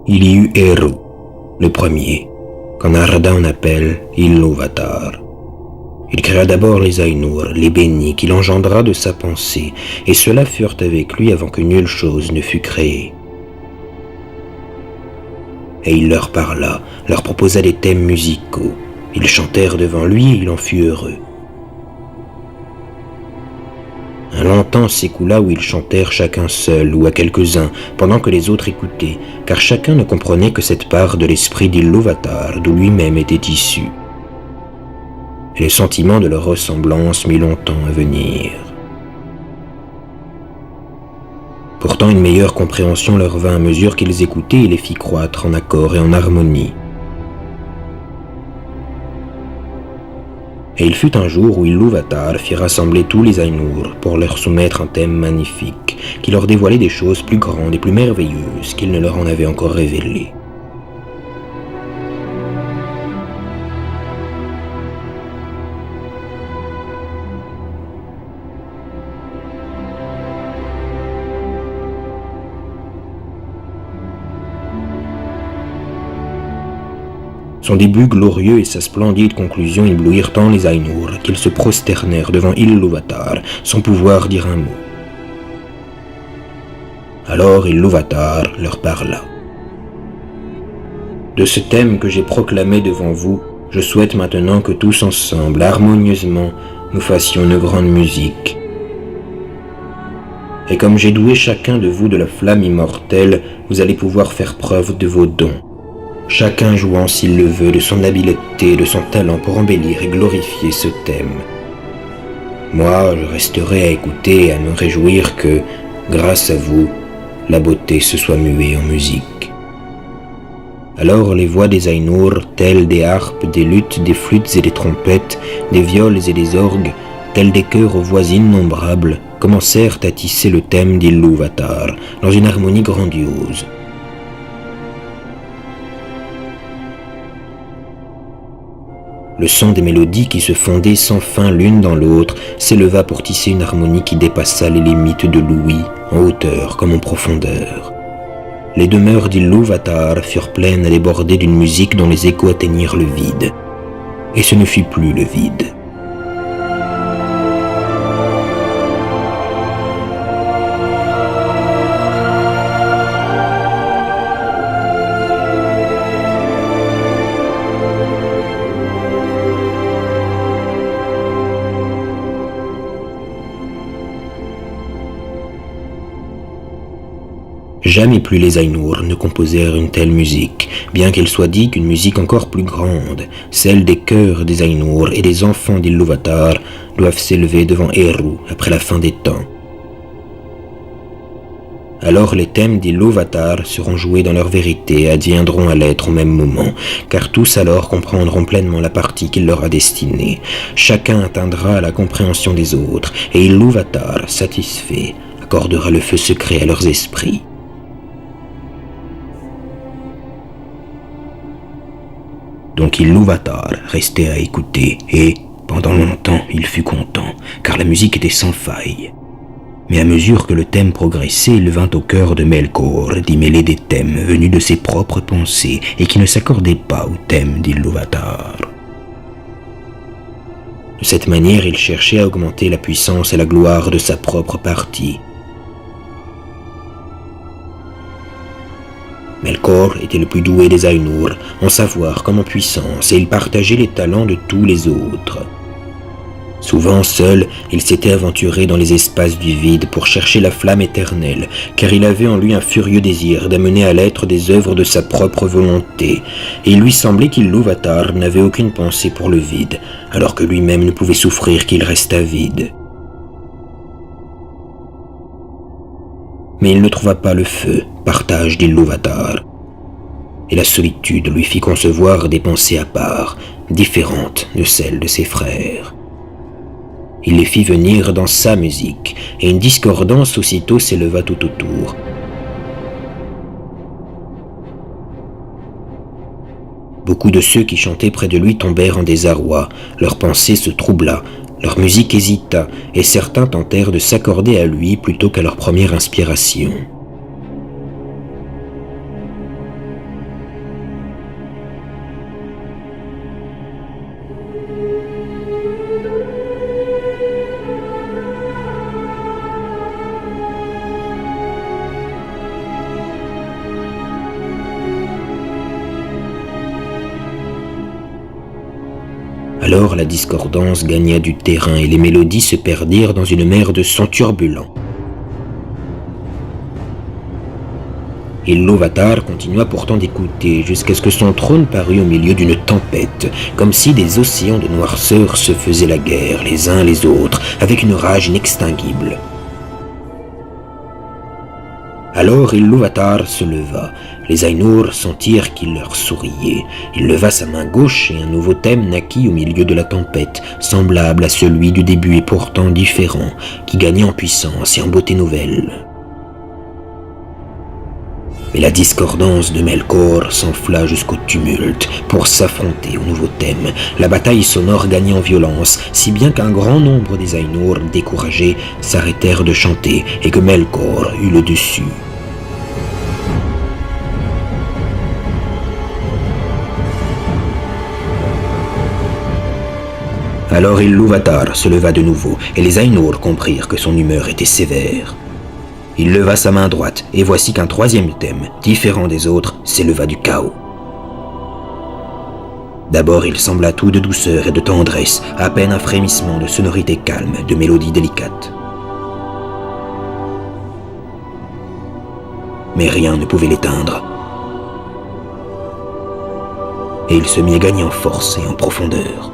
Il y eut Eru, le premier, qu'en Arda on appelle Ilúvatar. Il créa d'abord les Ainur, les bénis, qu'il engendra de sa pensée, et ceux-là furent avec lui avant que nulle chose ne fût créée. Et il leur parla, leur proposa des thèmes musicaux. Ils chantèrent devant lui et il en fut heureux. Un long temps s'écoula où ils chantèrent chacun seul ou à quelques-uns, pendant que les autres écoutaient, car chacun ne comprenait que cette part de l'esprit d'Ilúvatar d'où lui-même était issu. Et le sentiment de leur ressemblance mit longtemps à venir. Pourtant une meilleure compréhension leur vint à mesure qu'ils écoutaient et les fit croître en accord et en harmonie. Et il fut un jour où Ilúvatar fit rassembler tous les Ainur pour leur soumettre un thème magnifique, qui leur dévoilait des choses plus grandes et plus merveilleuses qu'il ne leur en avait encore révélées. Son début glorieux et sa splendide conclusion éblouirent tant les Ainur qu'ils se prosternèrent devant Ilúvatar sans pouvoir dire un mot. Alors Ilúvatar leur parla. De ce thème que j'ai proclamé devant vous, je souhaite maintenant que tous ensemble, harmonieusement, nous fassions une grande musique. Et comme j'ai doué chacun de vous de la flamme immortelle, vous allez pouvoir faire preuve de vos dons. Chacun jouant s'il le veut de son habileté et de son talent pour embellir et glorifier ce thème. Moi, je resterai à écouter et à me réjouir que, grâce à vous, la beauté se soit muée en musique. Alors les voix des Ainur, telles des harpes, des luttes, des flûtes et des trompettes, des viols et des orgues, tels des chœurs aux voix innombrables, commencèrent à tisser le thème d'Ilúvatar dans une harmonie grandiose. Le son des mélodies qui se fondaient sans fin l'une dans l'autre s'éleva pour tisser une harmonie qui dépassa les limites de l'ouïe, en hauteur comme en profondeur. Les demeures d'Ilúvatar furent pleines à déborder d'une musique dont les échos atteignirent le vide. Et ce ne fut plus le vide. Jamais plus les Ainur ne composèrent une telle musique, bien qu'elle soit dit qu'une musique encore plus grande, celle des chœurs des Ainur et des enfants d'Ilúvatar, doivent s'élever devant Eru après la fin des temps. Alors les thèmes d'Ilúvatar seront joués dans leur vérité et adviendront à l'être au même moment, car tous alors comprendront pleinement la partie qu'il leur a destinée. Chacun atteindra à la compréhension des autres, et Ilúvatar, satisfait, accordera le feu secret à leurs esprits. Donc Ilúvatar restait à écouter et, pendant longtemps, il fut content, car la musique était sans faille. Mais à mesure que le thème progressait, il vint au cœur de Melkor d'y mêler des thèmes venus de ses propres pensées et qui ne s'accordaient pas au thème d'Ilúvatar. De cette manière, il cherchait à augmenter la puissance et la gloire de sa propre partie. Melkor était le plus doué des Ainur, en savoir comme en puissance, et il partageait les talents de tous les autres. Souvent seul, il s'était aventuré dans les espaces du vide pour chercher la flamme éternelle, car il avait en lui un furieux désir d'amener à l'être des œuvres de sa propre volonté, et il lui semblait qu'Ilúvatar n'avait aucune pensée pour le vide, alors que lui-même ne pouvait souffrir qu'il restât vide. Mais il ne trouva pas le feu, partage d'Ilúvatar, et la solitude lui fit concevoir des pensées à part, différentes de celles de ses frères. Il les fit venir dans sa musique, et une discordance aussitôt s'éleva tout autour. Beaucoup de ceux qui chantaient près de lui tombèrent en désarroi, leur pensée se troubla, leur musique hésita, et certains tentèrent de s'accorder à lui plutôt qu'à leur première inspiration. Alors la discordance gagna du terrain et les mélodies se perdirent dans une mer de sons turbulents. Ilúvatar continua pourtant d'écouter jusqu'à ce que son trône parût au milieu d'une tempête, comme si des océans de noirceur se faisaient la guerre les uns les autres, avec une rage inextinguible. Alors Ilúvatar se leva. Les Ainur sentirent qu'il leur souriait. Il leva sa main gauche et un nouveau thème naquit au milieu de la tempête, semblable à celui du début et pourtant différent, qui gagnait en puissance et en beauté nouvelle. Mais la discordance de Melkor s'enfla jusqu'au tumulte pour s'affronter au nouveau thème. La bataille sonore gagnait en violence, si bien qu'un grand nombre des Ainur, découragés, s'arrêtèrent de chanter et que Melkor eut le dessus. Alors Ilúvatar se leva de nouveau, et les Ainur comprirent que son humeur était sévère. Il leva sa main droite, et voici qu'un troisième thème, différent des autres, s'éleva du chaos. D'abord il sembla tout de douceur et de tendresse, à peine un frémissement de sonorité calme, de mélodie délicate. Mais rien ne pouvait l'éteindre. Et il se mit à gagner en force et en profondeur.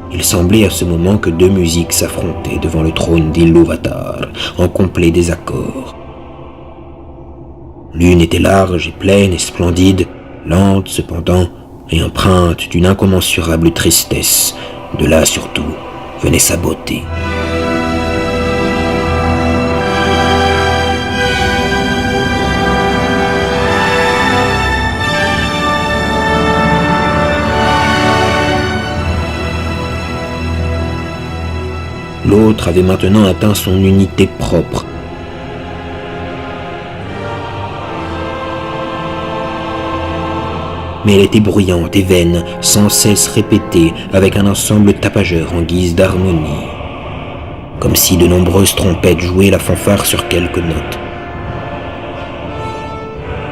Il semblait à ce moment que deux musiques s'affrontaient devant le trône d'Ilúvatar, en complet désaccord. L'une était large et pleine et splendide, lente cependant, et empreinte d'une incommensurable tristesse. De là surtout venait sa beauté. L'autre avait maintenant atteint son unité propre. Mais elle était bruyante et vaine, sans cesse répétée, avec un ensemble tapageur en guise d'harmonie. Comme si de nombreuses trompettes jouaient la fanfare sur quelques notes.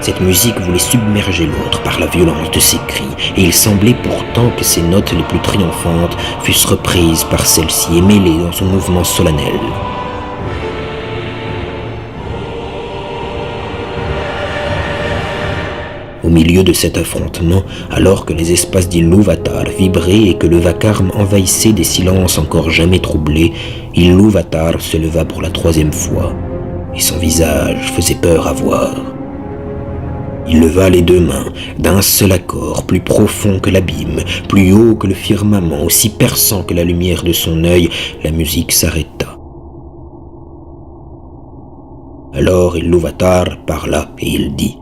Cette musique voulait submerger l'autre par la violence de ses cris, et il semblait pourtant que ses notes les plus triomphantes fussent reprises par celle-ci et mêlées dans son mouvement solennel. Au milieu de cet affrontement, alors que les espaces d'Ilúvatar vibraient et que le vacarme envahissait des silences encore jamais troublés, Ilúvatar se leva pour la troisième fois, et son visage faisait peur à voir. Il leva les deux mains, d'un seul accord, plus profond que l'abîme, plus haut que le firmament, aussi perçant que la lumière de son œil, la musique s'arrêta. Alors Ilúvatar parla et il dit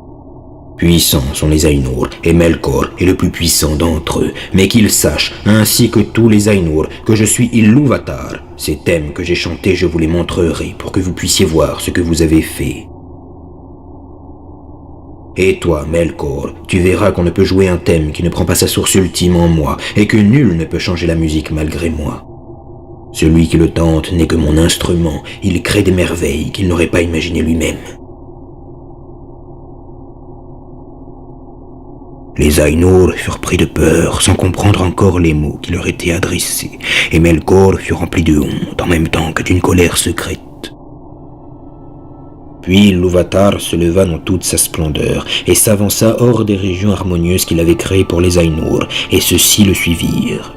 « Puissants sont les Ainur, et Melkor est le plus puissant d'entre eux, mais qu'ils sachent, ainsi que tous les Ainur, que je suis Ilúvatar. Ces thèmes que j'ai chantés, je vous les montrerai pour que vous puissiez voir ce que vous avez fait. » Et toi, Melkor, tu verras qu'on ne peut jouer un thème qui ne prend pas sa source ultime en moi, et que nul ne peut changer la musique malgré moi. Celui qui le tente n'est que mon instrument, il crée des merveilles qu'il n'aurait pas imaginées lui-même. Les Ainur furent pris de peur, sans comprendre encore les mots qui leur étaient adressés, et Melkor fut rempli de honte, en même temps que d'une colère secrète. Puis Ilúvatar se leva dans toute sa splendeur et s'avança hors des régions harmonieuses qu'il avait créées pour les Ainur, et ceux-ci le suivirent.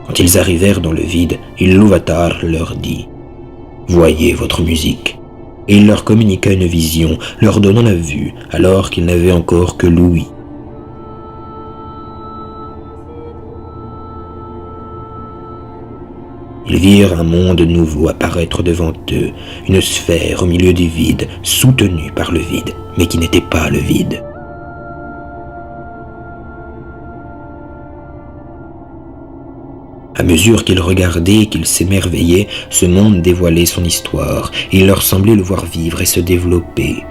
Quand ils arrivèrent dans le vide, Ilúvatar leur dit « Voyez votre musique ». Et il leur communiqua une vision, leur donnant la vue, alors qu'ils n'avaient encore que l'ouïe. Ils virent un monde nouveau apparaître devant eux, une sphère au milieu du vide, soutenue par le vide, mais qui n'était pas le vide. À mesure qu'ils regardaient et qu'ils s'émerveillaient, ce monde dévoilait son histoire, et il leur semblait le voir vivre et se développer.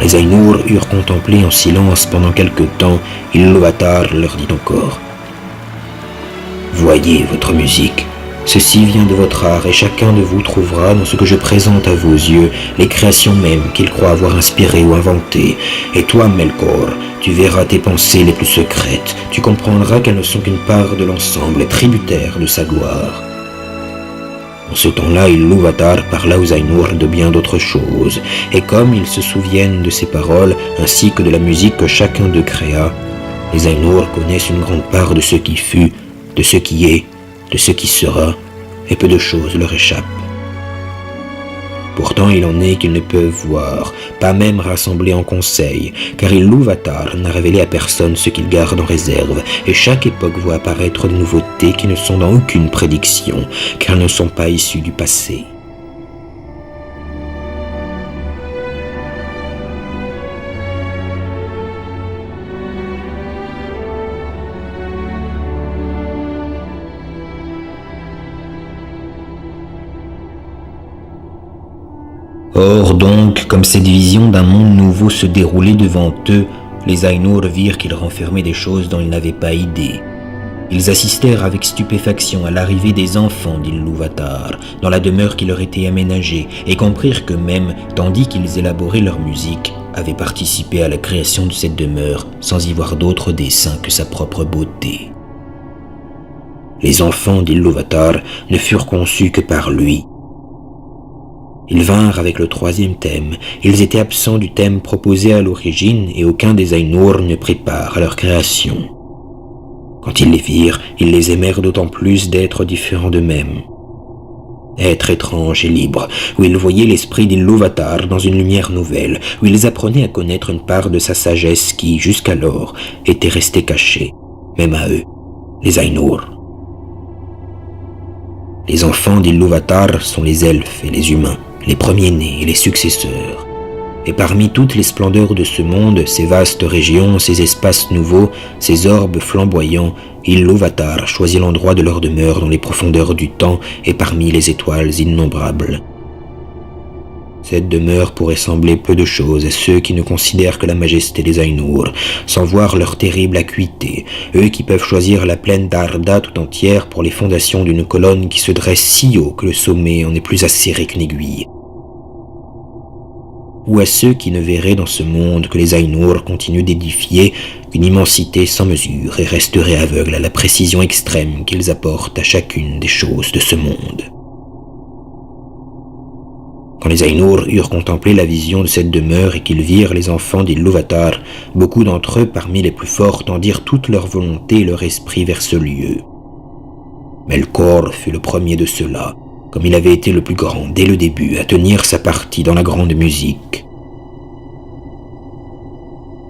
Les Ainur eurent contemplé en silence pendant quelque temps. Ilúvatar leur dit encore: Voyez votre musique. Ceci vient de votre art et chacun de vous trouvera dans ce que je présente à vos yeux les créations mêmes qu'il croit avoir inspirées ou inventées. Et toi, Melkor, tu verras tes pensées les plus secrètes. Tu comprendras qu'elles ne sont qu'une part de l'ensemble, tributaire de sa gloire. En ce temps-là, Ilúvatar parla aux Ainur de bien d'autres choses, et comme ils se souviennent de ses paroles, ainsi que de la musique que chacun d'eux créa, les Ainur connaissent une grande part de ce qui fut, de ce qui est, de ce qui sera, et peu de choses leur échappent. Pourtant il en est qu'ils ne peuvent voir, pas même rassemblés en conseil, car Ilúvatar n'a révélé à personne ce qu'il garde en réserve, et chaque époque voit apparaître de nouveautés qui ne sont dans aucune prédiction, car elles ne sont pas issues du passé. Or donc, comme cette vision d'un monde nouveau se déroulait devant eux, les Ainur virent qu'ils renfermaient des choses dont ils n'avaient pas idée. Ils assistèrent avec stupéfaction à l'arrivée des enfants d'Ilúvatar, dans la demeure qui leur était aménagée, et comprirent qu'eux-mêmes, tandis qu'ils élaboraient leur musique, avaient participé à la création de cette demeure, sans y voir d'autre dessein que sa propre beauté. Les enfants d'Ilúvatar ne furent conçus que par lui. Ils vinrent avec le troisième thème. Ils étaient absents du thème proposé à l'origine et aucun des Ainur ne prit part à leur création. Quand ils les virent, ils les aimèrent d'autant plus d'être différents d'eux-mêmes. Être étrange et libre, où ils voyaient l'esprit d'Ilúvatar dans une lumière nouvelle, où ils apprenaient à connaître une part de sa sagesse qui, jusqu'alors, était restée cachée, même à eux, les Ainur. Les enfants d'Ilúvatar sont les elfes et les humains, les premiers-nés et les successeurs. Et parmi toutes les splendeurs de ce monde, ces vastes régions, ces espaces nouveaux, ces orbes flamboyants, Ilúvatar choisit l'endroit de leur demeure dans les profondeurs du temps et parmi les étoiles innombrables. Cette demeure pourrait sembler peu de choses à ceux qui ne considèrent que la majesté des Ainur, sans voir leur terrible acuité, eux qui peuvent choisir la plaine d'Arda tout entière pour les fondations d'une colonne qui se dresse si haut que le sommet en est plus acéré qu'une aiguille. Ou à ceux qui ne verraient dans ce monde que les Ainur continuent d'édifier une immensité sans mesure et resteraient aveugles à la précision extrême qu'ils apportent à chacune des choses de ce monde. Quand les Ainur eurent contemplé la vision de cette demeure et qu'ils virent les enfants d'Ilúvatar, beaucoup d'entre eux, parmi les plus forts, tendirent toute leur volonté et leur esprit vers ce lieu. Melkor fut le premier de ceux-là, comme il avait été le plus grand dès le début à tenir sa partie dans la grande musique.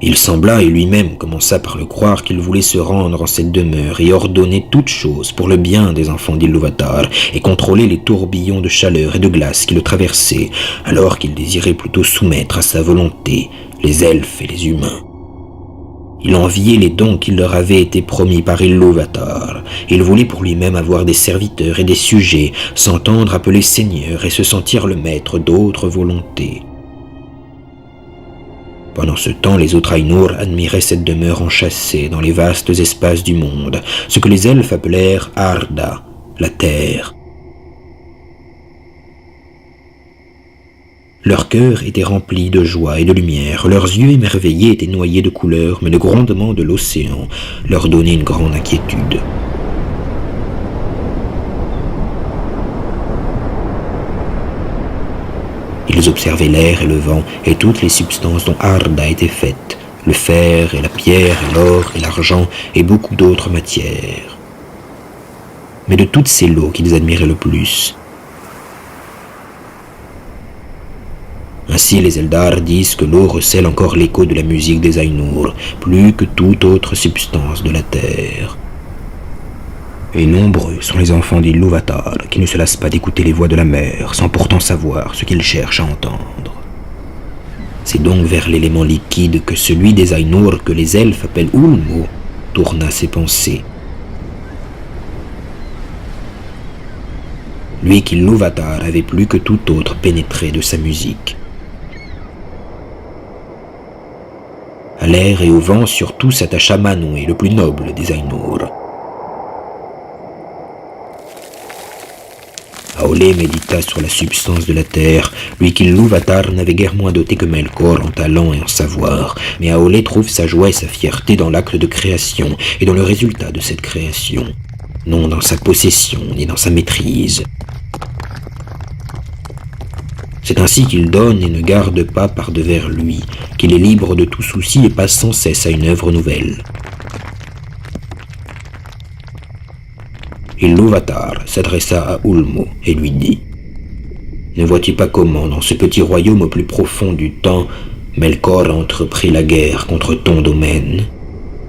Il sembla et lui-même commença par le croire qu'il voulait se rendre en cette demeure et ordonner toutes choses pour le bien des enfants d'Ilúvatar et contrôler les tourbillons de chaleur et de glace qui le traversaient, alors qu'il désirait plutôt soumettre à sa volonté les elfes et les humains. Il enviait les dons qui leur avaient été promis par Ilúvatar. Il voulait pour lui-même avoir des serviteurs et des sujets, s'entendre appeler seigneur et se sentir le maître d'autres volontés. Pendant ce temps, les autres Ainur admiraient cette demeure enchâssée dans les vastes espaces du monde, ce que les elfes appelèrent Arda, la terre. Leur cœur était rempli de joie et de lumière, leurs yeux émerveillés étaient noyés de couleurs, mais le grondement de l'océan leur donnait une grande inquiétude. Ils observaient l'air et le vent et toutes les substances dont Arda était faite, le fer et la pierre et l'or et l'argent et beaucoup d'autres matières. Mais de toutes ces lots qu'ils admiraient le plus. Ainsi les Eldar disent que l'eau recèle encore l'écho de la musique des Ainur, plus que toute autre substance de la terre. Et nombreux sont les enfants d'Ilúvatar qui ne se lassent pas d'écouter les voix de la mer, sans pourtant savoir ce qu'ils cherchent à entendre. C'est donc vers l'élément liquide que celui des Ainur que les elfes appellent Ulmo tourna ses pensées. Lui qu'Ilúvatar avait plus que tout autre pénétré de sa musique. l'air et au vent, surtout s'attacha Manwë, le plus noble des Ainur. Aolé médita sur la substance de la terre, lui qu'Ilúvatar n'avait guère moins doté que Melkor en talent et en savoir, mais Aolé trouve sa joie et sa fierté dans l'acte de création et dans le résultat de cette création, non dans sa possession ni dans sa maîtrise. C'est ainsi qu'il donne et ne garde pas par devers lui, qu'il est libre de tout souci et passe sans cesse à une œuvre nouvelle. Ilúvatar s'adressa à Ulmo et lui dit « Ne vois-tu pas comment, dans ce petit royaume au plus profond du temps, Melkor a entrepris la guerre contre ton domaine ?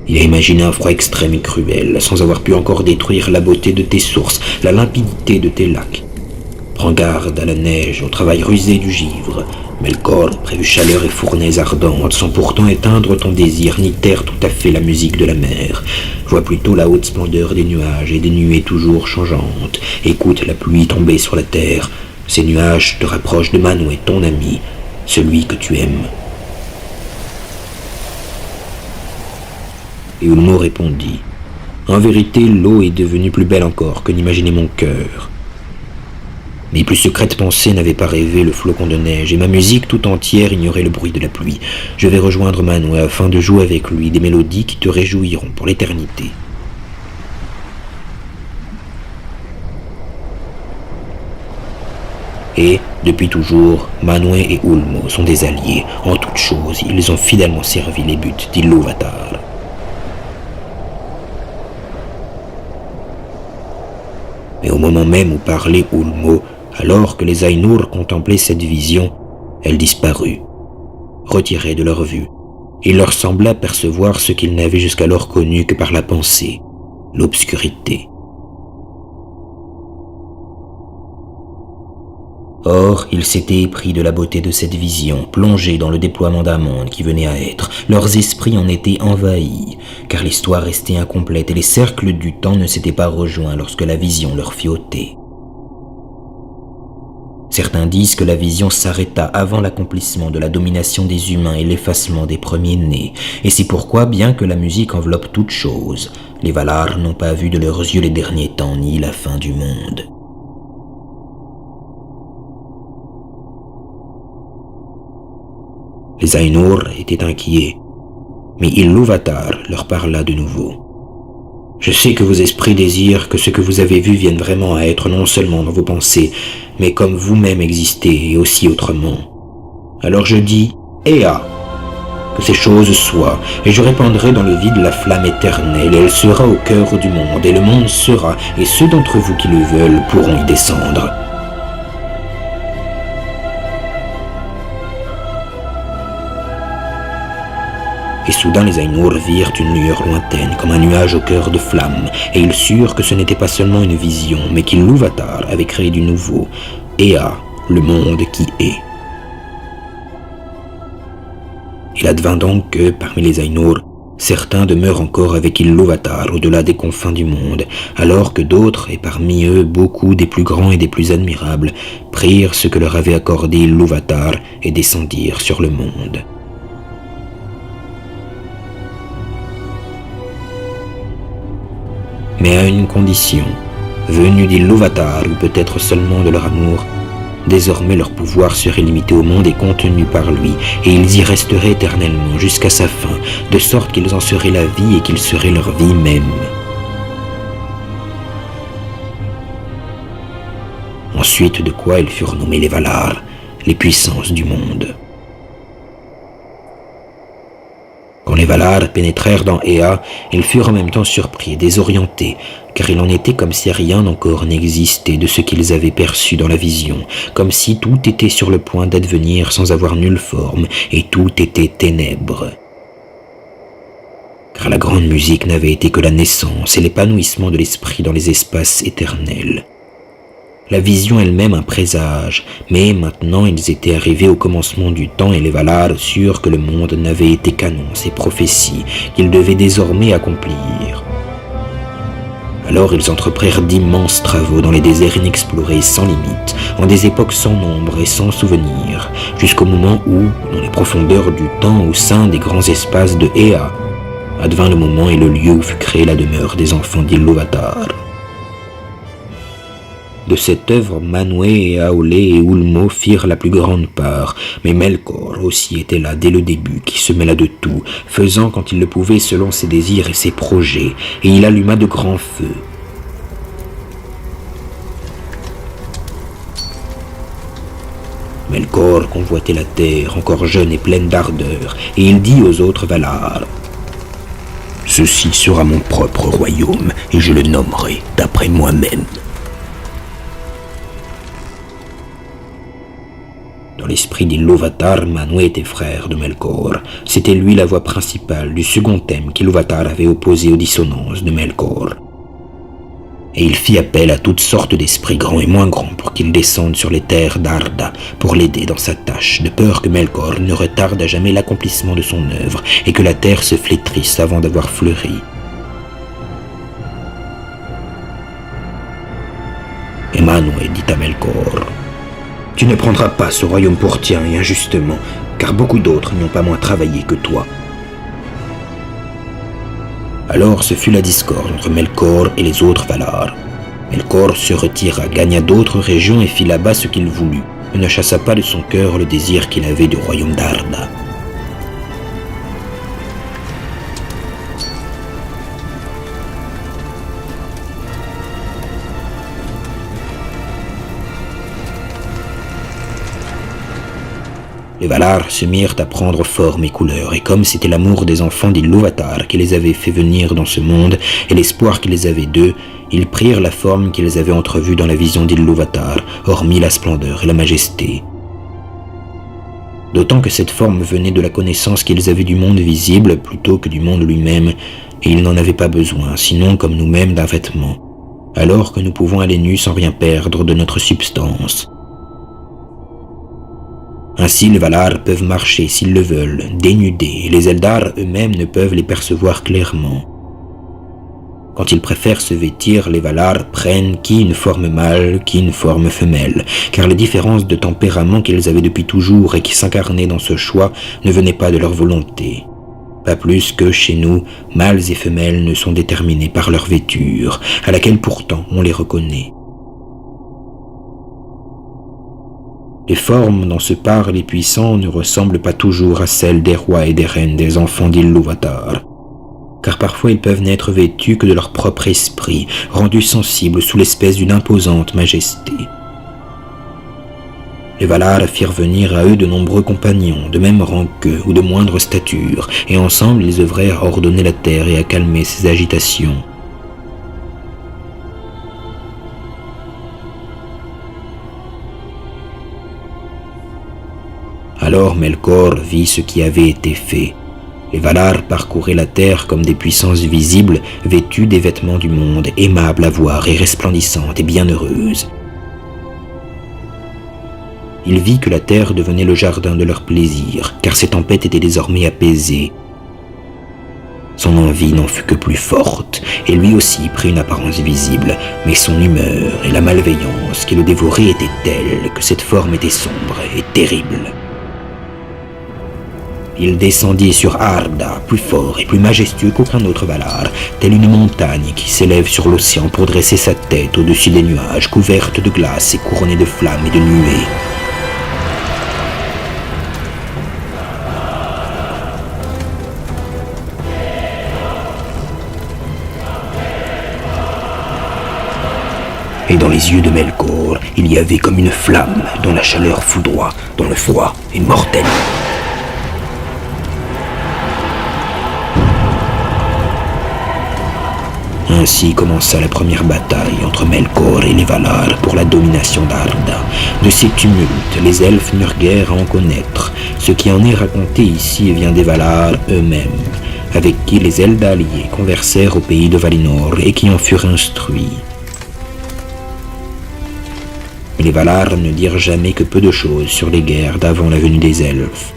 Il a imaginé un froid extrême et cruel, sans avoir pu encore détruire la beauté de tes sources, la limpidité de tes lacs. Prends garde à la neige, au travail rusé du givre. Melkor prévu chaleur et fournaises ardentes, sans pourtant éteindre ton désir, ni taire tout à fait la musique de la mer. Vois plutôt la haute splendeur des nuages et des nuées toujours changeantes. Écoute la pluie tomber sur la terre. Ces nuages te rapprochent de Manwë, ton ami, celui que tu aimes. » Et Ulmo répondit « En vérité, l'eau est devenue plus belle encore que n'imaginait mon cœur. Mes plus secrètes pensées n'avaient pas rêvé le flocon de neige, et ma musique tout entière ignorait le bruit de la pluie. Je vais rejoindre Manwë afin de jouer avec lui des mélodies qui te réjouiront pour l'éternité. » Et, depuis toujours, Manwë et Ulmo sont des alliés. En toutes choses, ils ont fidèlement servi les buts d'Ilúvatar. Mais au moment même où parlait Ulmo, alors que les Ainur contemplaient cette vision, elle disparut, retirée de leur vue. Il leur sembla percevoir ce qu'ils n'avaient jusqu'alors connu que par la pensée, l'obscurité. Or, ils s'étaient épris de la beauté de cette vision, plongés dans le déploiement d'un monde qui venait à être. Leurs esprits en étaient envahis, car l'histoire restait incomplète et les cercles du temps ne s'étaient pas rejoints lorsque la vision leur fut ôtée. Certains disent que la vision s'arrêta avant l'accomplissement de la domination des humains et l'effacement des premiers-nés, et c'est pourquoi, bien que la musique enveloppe toute chose, les Valar n'ont pas vu de leurs yeux les derniers temps ni la fin du monde. Les Ainur étaient inquiets, mais Ilúvatar leur parla de nouveau. « Je sais que vos esprits désirent que ce que vous avez vu vienne vraiment à être non seulement dans vos pensées, mais comme vous-même existez et aussi autrement. Alors je dis, Ea, que ces choses soient, et je répandrai dans le vide la flamme éternelle, et elle sera au cœur du monde, et le monde sera, et ceux d'entre vous qui le veulent pourront y descendre. » Et soudain les Ainur virent une lueur lointaine, comme un nuage au cœur de flamme, et ils surent que ce n'était pas seulement une vision, mais qu'Ilúvatar avait créé du nouveau, Ea, le monde qui est. Il advint donc que, parmi les Ainur, certains demeurent encore avec Ilúvatar au-delà des confins du monde, alors que d'autres, et parmi eux beaucoup des plus grands et des plus admirables, prirent ce que leur avait accordé Ilúvatar et descendirent sur le monde. Mais à une condition, venue d'Ilúvatar ou peut-être seulement de leur amour, désormais leur pouvoir serait limité au monde et contenu par lui, et ils y resteraient éternellement jusqu'à sa fin, de sorte qu'ils en seraient la vie et qu'ils seraient leur vie même. Ensuite de quoi ils furent nommés les Valar, les puissances du monde. Quand les Valar pénétrèrent dans Ea, ils furent en même temps surpris et désorientés, car il en était comme si rien encore n'existait de ce qu'ils avaient perçu dans la vision, comme si tout était sur le point d'advenir sans avoir nulle forme, et tout était ténèbres. Car la grande musique n'avait été que la naissance et l'épanouissement de l'esprit dans les espaces éternels. La vision elle-même un présage, mais maintenant ils étaient arrivés au commencement du temps et les Valar surent que le monde n'avait été qu'annonce et prophétie qu'ils devaient désormais accomplir. Alors ils entreprirent d'immenses travaux dans les déserts inexplorés sans limite, en des époques sans nombre et sans souvenir, jusqu'au moment où, dans les profondeurs du temps au sein des grands espaces de Ea, advint le moment et le lieu où fut créée la demeure des enfants d'Ilúvatar. De cette œuvre, Manwë, Aolë et Ulmo firent la plus grande part, mais Melkor aussi était là dès le début, qui se mêla de tout, faisant quand il le pouvait selon ses désirs et ses projets, et il alluma de grands feux. Melkor convoitait la terre, encore jeune et pleine d'ardeur, et il dit aux autres Valar : « Ceci sera mon propre royaume, et je le nommerai d'après moi-même. » Dans l'esprit d'Ilúvatar, Manwë était frère de Melkor. C'était lui la voix principale du second thème qu'Ilúvatar avait opposé aux dissonances de Melkor. Et il fit appel à toutes sortes d'esprits grands et moins grands pour qu'ils descendent sur les terres d'Arda pour l'aider dans sa tâche, de peur que Melkor ne retarde à jamais l'accomplissement de son œuvre et que la terre se flétrisse avant d'avoir fleuri. Et Manwë dit à Melkor : « Tu ne prendras pas ce royaume pour tien et injustement, car beaucoup d'autres n'y ont pas moins travaillé que toi. » Alors ce fut la discorde entre Melkor et les autres Valar. Melkor se retira, gagna d'autres régions et fit là-bas ce qu'il voulut, mais ne chassa pas de son cœur le désir qu'il avait du royaume d'Arda. Les Valar se mirent à prendre forme et couleur, et comme c'était l'amour des enfants d'Ilúvatar qui les avait fait venir dans ce monde, et l'espoir qu'ils avaient d'eux, ils prirent la forme qu'ils avaient entrevue dans la vision d'Ilúvatar, hormis la splendeur et la majesté. D'autant que cette forme venait de la connaissance qu'ils avaient du monde visible plutôt que du monde lui-même, et ils n'en avaient pas besoin, sinon comme nous-mêmes d'un vêtement, alors que nous pouvons aller nus sans rien perdre de notre substance. Ainsi les Valar peuvent marcher s'ils le veulent, dénudés, et les Eldar eux-mêmes ne peuvent les percevoir clairement. Quand ils préfèrent se vêtir, les Valar prennent qui une forme mâle, qui une forme femelle, car les différences de tempérament qu'ils avaient depuis toujours et qui s'incarnaient dans ce choix ne venaient pas de leur volonté. Pas plus que, chez nous, mâles et femelles ne sont déterminés par leur vêture, à laquelle pourtant on les reconnaît. Les formes dont se parlent les puissants ne ressemblent pas toujours à celles des rois et des reines des enfants d'Ilúvatar, car parfois ils peuvent n'être vêtus que de leur propre esprit, rendus sensibles sous l'espèce d'une imposante majesté. Les Valar firent venir à eux de nombreux compagnons, de même rang qu'eux ou de moindre stature, et ensemble ils œuvrèrent à ordonner la terre et à calmer ses agitations. Alors Melkor vit ce qui avait été fait. Les Valar parcouraient la terre comme des puissances visibles, vêtues des vêtements du monde, aimables à voir et resplendissantes et bienheureuses. Il vit que la terre devenait le jardin de leur plaisir, car ses tempêtes étaient désormais apaisées. Son envie n'en fut que plus forte, et lui aussi prit une apparence visible, mais son humeur et la malveillance qui le dévorait étaient telles que cette forme était sombre et terrible. Il descendit sur Arda, plus fort et plus majestueux qu'aucun autre Valar, telle une montagne qui s'élève sur l'océan pour dresser sa tête au-dessus des nuages, couverte de glace et couronnée de flammes et de nuées. Et dans les yeux de Melkor, il y avait comme une flamme dont la chaleur foudroie, dont le froid est mortel. Ainsi commença la première bataille entre Melkor et les Valar pour la domination d'Arda. De ces tumultes, les elfes n'eurent guère à en connaître. Ce qui en est raconté ici vient des Valar eux-mêmes, avec qui les Eldaliers conversèrent au pays de Valinor et qui en furent instruits. Mais les Valar ne dirent jamais que peu de choses sur les guerres d'avant la venue des elfes.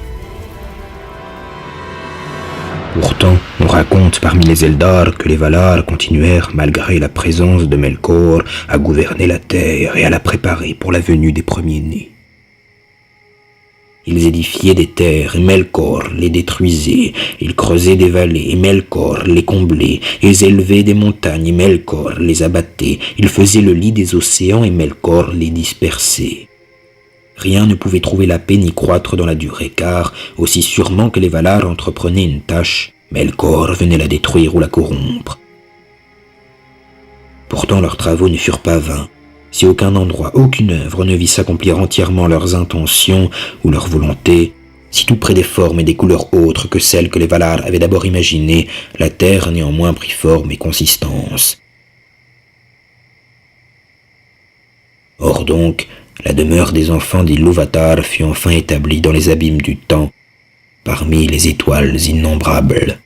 Pourtant, on raconte parmi les Eldar que les Valar continuèrent, malgré la présence de Melkor, à gouverner la terre et à la préparer pour la venue des premiers-nés. Ils édifiaient des terres et Melkor les détruisait, ils creusaient des vallées et Melkor les comblait, ils élevaient des montagnes et Melkor les abattait, ils faisaient le lit des océans et Melkor les dispersait. Rien ne pouvait trouver la paix ni croître dans la durée, car, aussi sûrement que les Valar entreprenaient une tâche, Melkor venait la détruire ou la corrompre. Pourtant leurs travaux ne furent pas vains. Si aucun endroit, aucune œuvre ne vit s'accomplir entièrement leurs intentions ou leurs volontés, si tout près des formes et des couleurs autres que celles que les Valar avaient d'abord imaginées, la terre néanmoins prit forme et consistance. Or donc, la demeure des enfants d'Ilúvatar fut enfin établie dans les abîmes du temps, parmi les étoiles innombrables.